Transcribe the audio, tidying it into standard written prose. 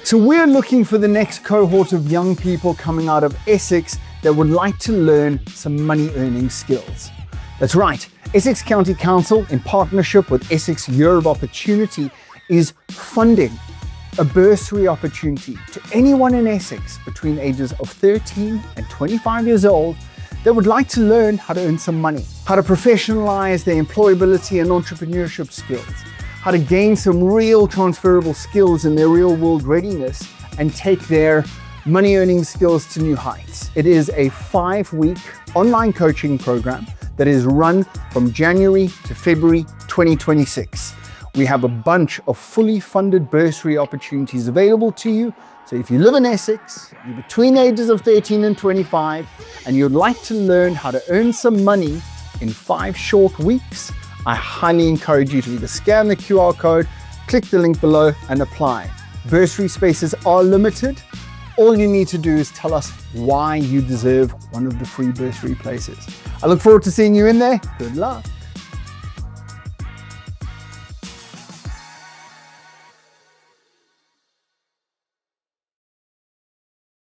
So we're looking for the next cohort of young people coming out of Essex that would like to learn some money earning skills. That's right, Essex County Council, in partnership with Essex Year of Opportunity, is funding a bursary opportunity to anyone in Essex between ages of 13 and 25 years old that would like to learn how to earn some money, how to professionalize their employability and entrepreneurship skills, how to gain some real transferable skills in their real world readiness and take their money earning skills to new heights. It is a 5-week online coaching program that is run from January to February 2026. We have a bunch of fully funded bursary opportunities available to you. So if you live in Essex, you're between ages of 13 and 25, and you'd like to learn how to earn some money in 5 short weeks, I highly encourage you to either scan the QR code, click the link below and apply. Bursary spaces are limited. All you need to do is tell us why you deserve one of the free bursary places. I look forward to seeing you in there. Good luck.